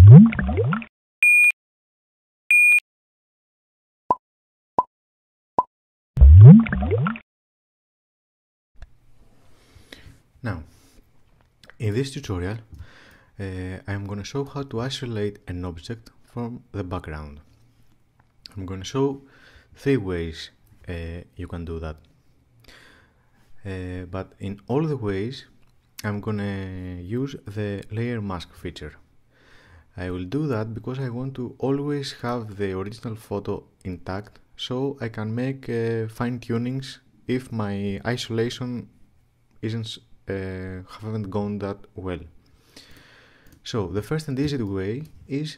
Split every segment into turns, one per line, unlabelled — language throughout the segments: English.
Now, in this tutorial, I'm going to show how to isolate an object from the background. I'm going to show 3 ways you can do that. But in all the ways, I'm going to use the layer mask feature. I will do that because I want to always have the original photo intact, so I can make fine tunings if my isolation haven't gone that well. So the first and easy way is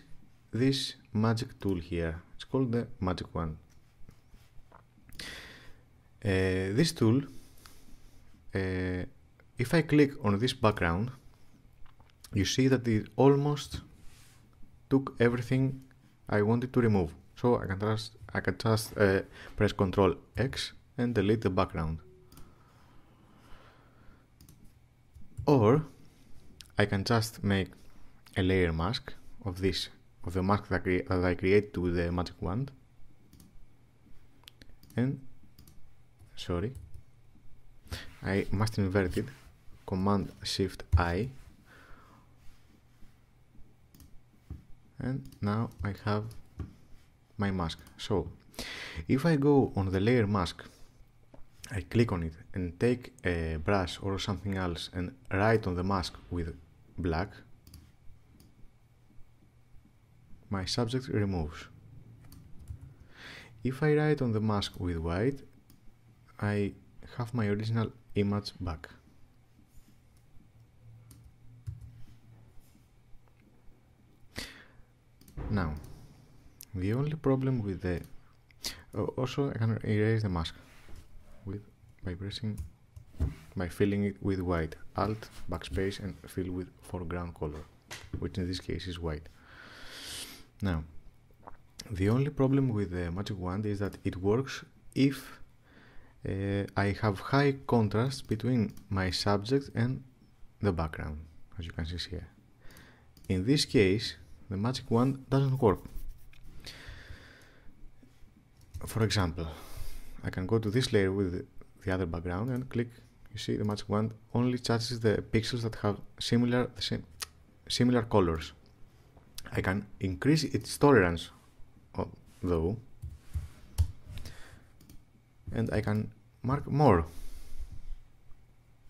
this magic tool here. It's called the magic wand. This tool, if I click on this background, you see that it almost took everything I wanted to remove. So I can just press Ctrl X and delete the background. Or I can just make a layer mask of the mask that I created with the magic wand. And sorry, I must invert it. Command Shift I. And now I have my mask. So if I go on the layer mask, I click on it and take a brush or something else and write on the mask with black, my subject removes. If I write on the mask with white, I have my original image back. Now, the only problem with the... also I can erase the mask by filling it with white. Alt, backspace and fill with foreground color, which in this case is white. Now, the only problem with the magic wand is that it works if I have high contrast between my subject and the background, as you can see here. In this case, the magic wand doesn't work. For example, I can go to this layer with the other background and click. You see the magic wand only touches the pixels that have similar colors. I can increase its tolerance though, and I can mark more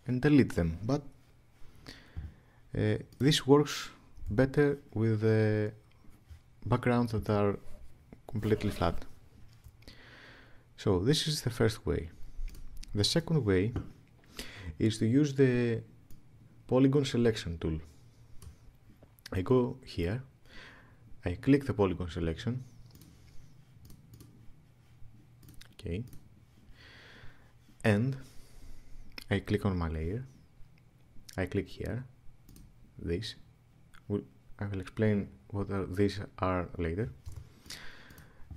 and delete them, but this works better with the backgrounds that are completely flat. So this is the first way. The second way is to use the polygon selection tool. I go here, I click the polygon selection, okay, and I click on my layer. I click here, this. I will explain what these are later.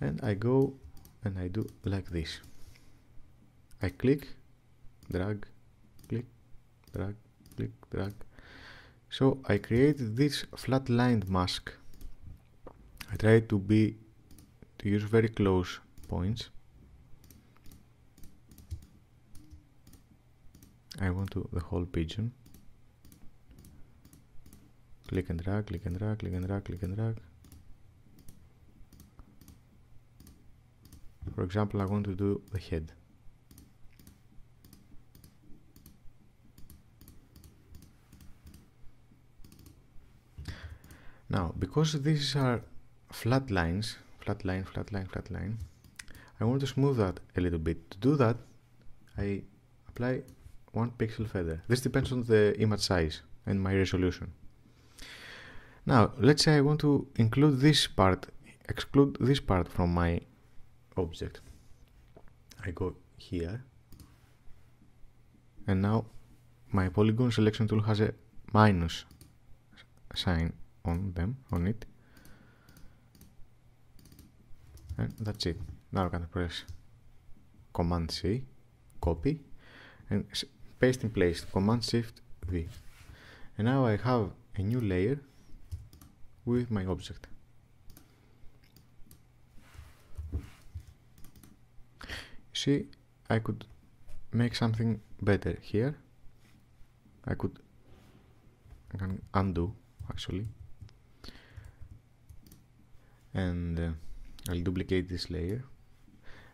And I go and I do like this. I click, drag, click, drag, click, drag. So I create this flat lined mask. I try to use very close points. I want the whole pigeon. Click and drag, click and drag, click and drag, click and drag. For example, I want to do the head. Now, because these are flat lines, flat line, flat line, flat line, I want to smooth that a little bit. To do that, I apply 1 pixel feather. This depends on the image size and my resolution. Now, let's say I want to exclude this part from my object. I go here, and now my polygon selection tool has a minus sign on it, and that's it. Now I can press Command C, copy, and paste in place, Command Shift V, and now I have a new layer with my object. See, I could make something better here. I can undo actually, and I'll duplicate this layer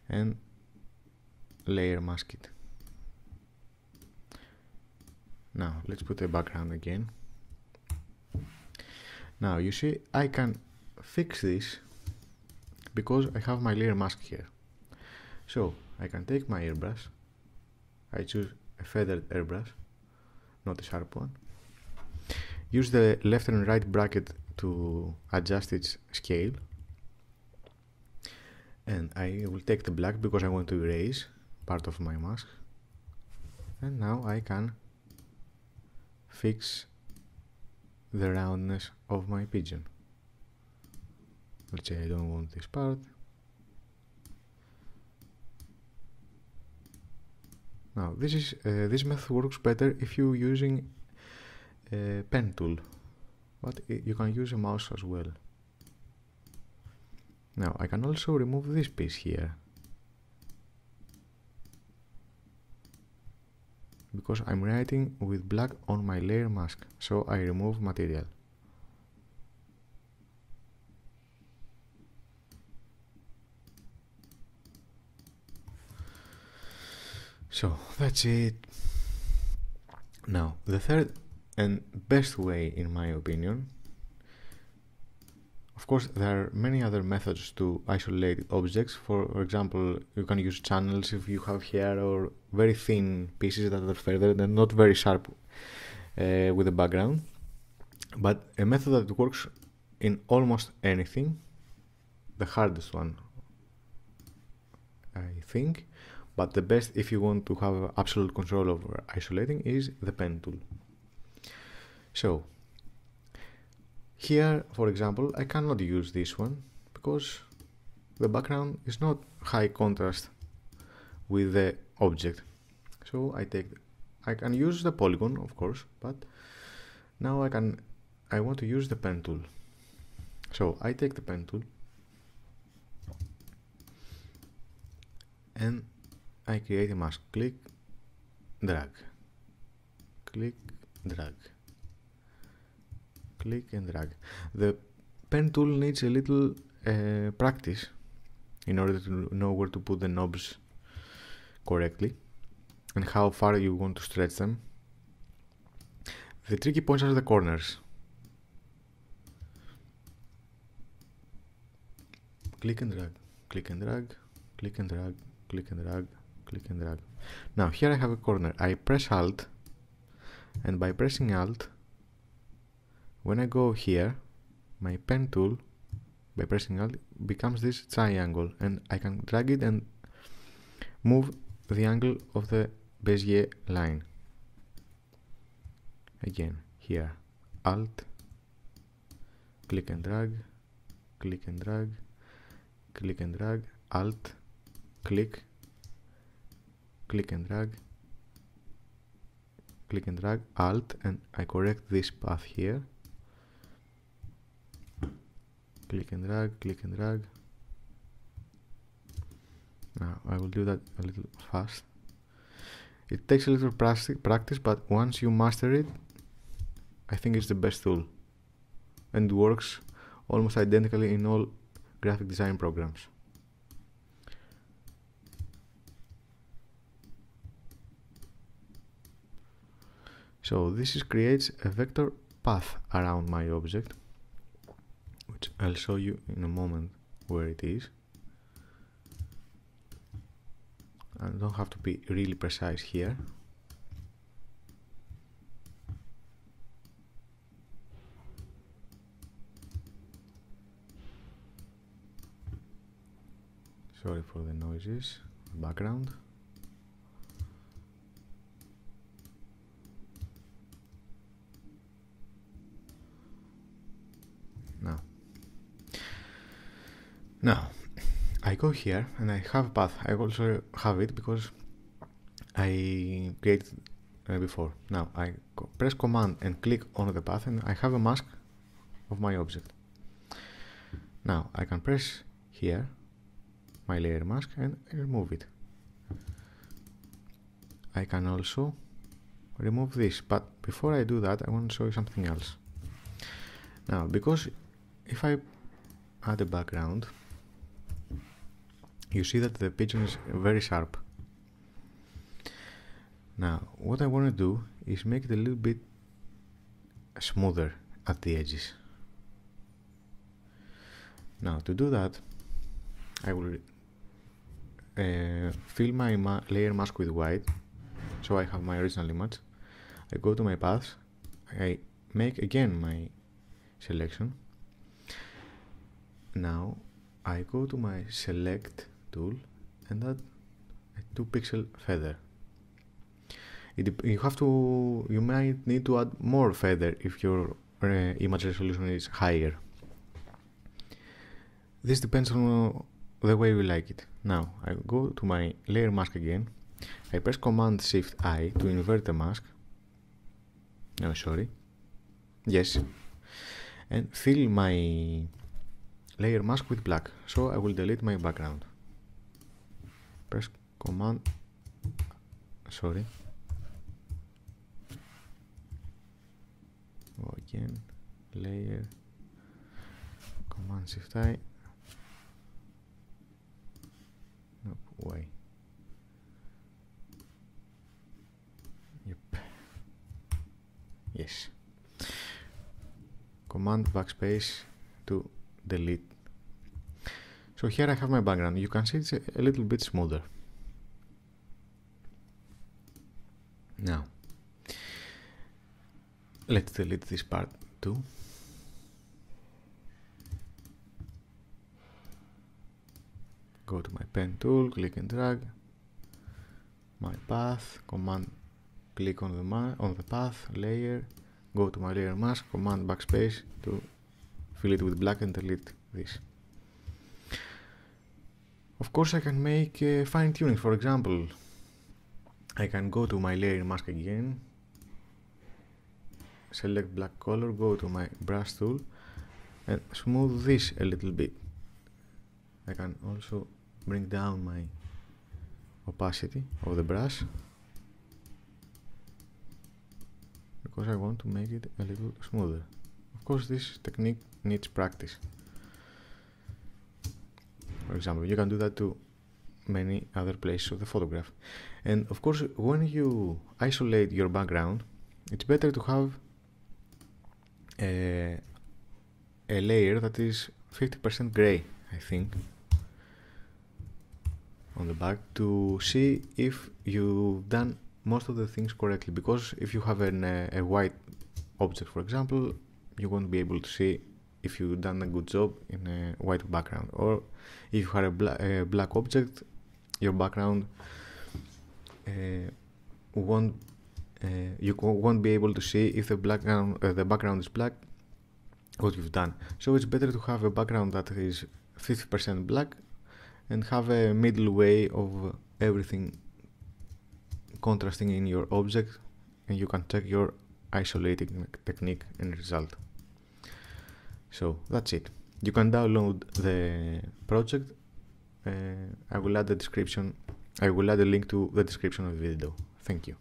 and layer mask it. Now let's put a background again. Now you see I can fix this because I have my layer mask here. So I can take my airbrush, I choose a feathered airbrush, not a sharp one, use the left and right bracket to adjust its scale, and I will take the black because I want to erase part of my mask, and now I can fix the roundness of my pigeon. Let's say I don't want this part. Now this method works better if you're using a pen tool, but you can use a mouse as well. Now I can also remove this piece here, because I'm writing with black on my layer mask, so I remove material. So that's it. Now the third and best way, in my opinion, of course there are many other methods to isolate objects. For example, you can use channels if you have here, or very thin pieces that are feathered and not very sharp with the background. But a method that works in almost anything, the hardest one I think, but the best if you want to have absolute control over isolating, is the pen tool. So here, for example, I cannot use this one because the background is not high contrast with the object. So I can use the polygon, of course, but now I want to use the pen tool. So I take the pen tool and I create a mask. Click, drag, click, drag, click and drag. The pen tool needs a little practice in order to know where to put the knobs correctly and how far you want to stretch them. The tricky points are the corners. Click and drag, click and drag, click and drag, click and drag, click and drag. Now here I have a corner. I press Alt, and by pressing Alt, when I go here, my pen tool, by pressing Alt, becomes this triangle, and I can drag it and move the angle of the Bezier line. Again, here, Alt, click and drag, click and drag, click and drag, Alt, click, click and drag, click and drag, Alt, and I correct this path here. Click and drag, click and drag. Now I will do that a little fast. It takes a little practice, but once you master it, I think it's the best tool, and works almost identically in all graphic design programs. So this creates a vector path around my object, which I'll show you in a moment where it is. I don't have to be really precise here. Sorry for the noises, background. Now I go here and I have a path. I also have it because I created before. Now I press Command and click on the path, and I have a mask of my object. Now I can press here my layer mask and remove it. I can also remove this, but before I do that I want to show you something else. Now, because if I add a background, you see that the pigeon is very sharp. Now, what I want to do is make it a little bit smoother at the edges. Now, to do that, I will fill my layer mask with white, so I have my original image. I go to my paths, I make again my selection. Now, I go to my select tool and add a 2 pixel feather. You might need to add more feather if your image resolution is higher. This depends on the way you like it. Now I go to my layer mask again. I press Command Shift I to invert the mask. No, sorry. Yes. And fill my layer mask with black. So I will delete my background. Press Command. Sorry. Go again. Layer. Command Shift I. No way. Yep. Yes. Command backspace to delete. So here I have my background. You can see it's a little bit smoother. Now, let's delete this part too. Go to my pen tool, click and drag my path, command click on the path, layer, go to my layer mask, command backspace to fill it with black and delete this. Of course I can make fine tuning. For example, I can go to my layer mask again, select black color, go to my brush tool and smooth this a little bit. I can also bring down my opacity of the brush because I want to make it a little smoother. Of course, this technique needs practice. For example, you can do that to many other places of the photograph. And of course, when you isolate your background, it's better to have a layer that is 50% gray, I think, on the back to see if you've done most of the things correctly. Because if you have a white object, for example, you won't be able to see if you've done a good job in a white background. Or if you have a black object, your background you won't be able to see if the background is black, what you've done. So it's better to have a background that is 50% black and have a middle way of everything contrasting in your object, and you can check your isolating technique and result. So that's it. You can download the project. I will add a link to the description of the video. Thank you.